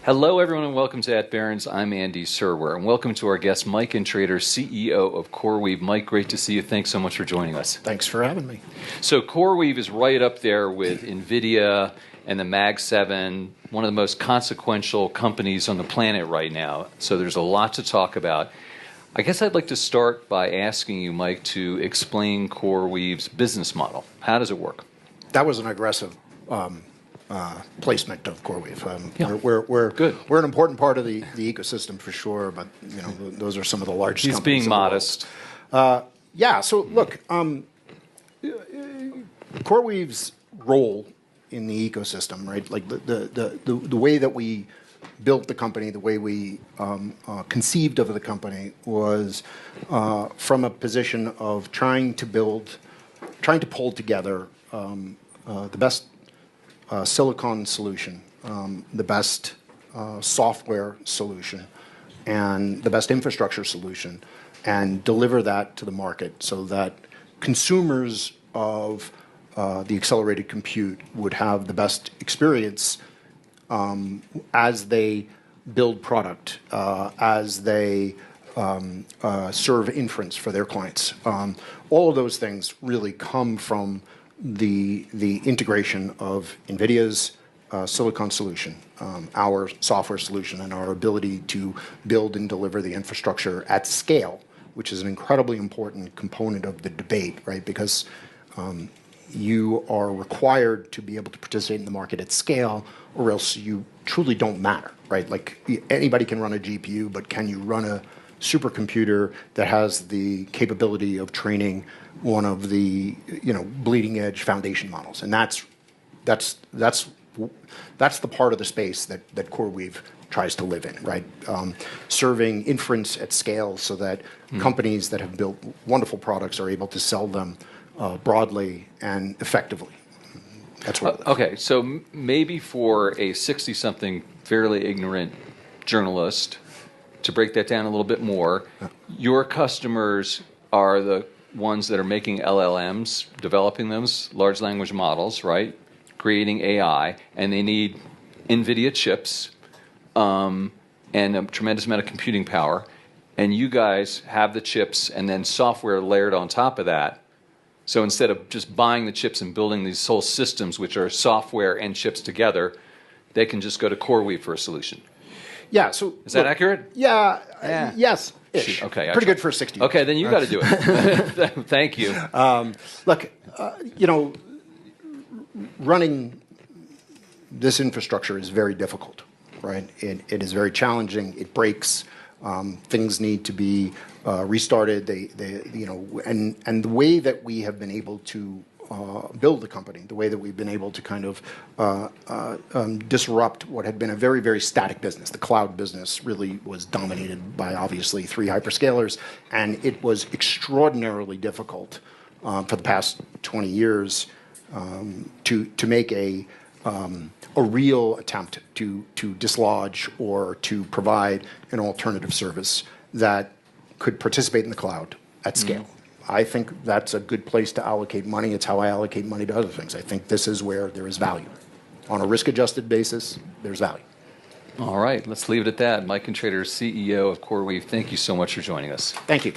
Hello, everyone, and welcome to At Barron's. I'm Andy Serwer, and welcome to our guest, Mike Intrator, CEO of CoreWeave. Mike, great to see you. Thanks so much for joining us. Thanks for having me. So CoreWeave is right up there with NVIDIA and the Mag 7, one of the most consequential companies on the planet right now. So there's a lot to talk about. I guess I'd like to start by asking you, Mike, to explain CoreWeave's business model. How does it work? That was an aggressive placement of CoreWeave. Yeah. We're an important part of the ecosystem for sure, but those are some of the largest He's companies being modest. Yeah. So look, CoreWeave's role in the ecosystem, right? Like the way that we built the company, the way we conceived of the company was from a position of trying to pull together the best silicon solution, the best software solution, and the best infrastructure solution, and deliver that to the market so that consumers of the accelerated compute would have the best experience as they build product, as they serve inference for their clients. All of those things really come from the integration of NVIDIA's silicon solution, our software solution, and our ability to build and deliver the infrastructure at scale, which is an incredibly important component of the debate, right? Because you are required to be able to participate in the market at scale, or else you truly don't matter, right? Like anybody can run a GPU, but can you run a supercomputer that has the capability of training one of the bleeding edge foundation models? And that's the part of the space that CoreWeave tries to live in, right? Serving inference at scale so that companies that have built wonderful products are able to sell them broadly and effectively. That's what. Okay, so maybe for a 60-something fairly ignorant journalist, to break that down a little bit more, your customers are the ones that are making LLMs, developing those large language models, right? Creating AI, and they need NVIDIA chips and a tremendous amount of computing power. And you guys have the chips and then software layered on top of that. So instead of just buying the chips and building these whole systems, which are software and chips together, they can just go to CoreWeave for a solution. Yeah. So is that accurate? Yeah. Yes. Ish. Okay. Pretty good for 60. Okay, then you got to do it. Thank you. Look, running this infrastructure is very difficult, right? It is very challenging. It breaks. Things need to be restarted. And the way that we have been able to build the company, the way that we've been able to kind of disrupt what had been a very, very static business. The cloud business really was dominated by obviously 3 hyperscalers, and it was extraordinarily difficult for the past 20 years to make a real attempt to dislodge or to provide an alternative service that could participate in the cloud at scale. I think that's a good place to allocate money. It's how I allocate money to other things. I think this is where there is value. On a risk-adjusted basis, there's value. All right, let's leave it at that. Mike Intrator, CEO of CoreWeave, thank you so much for joining us. Thank you.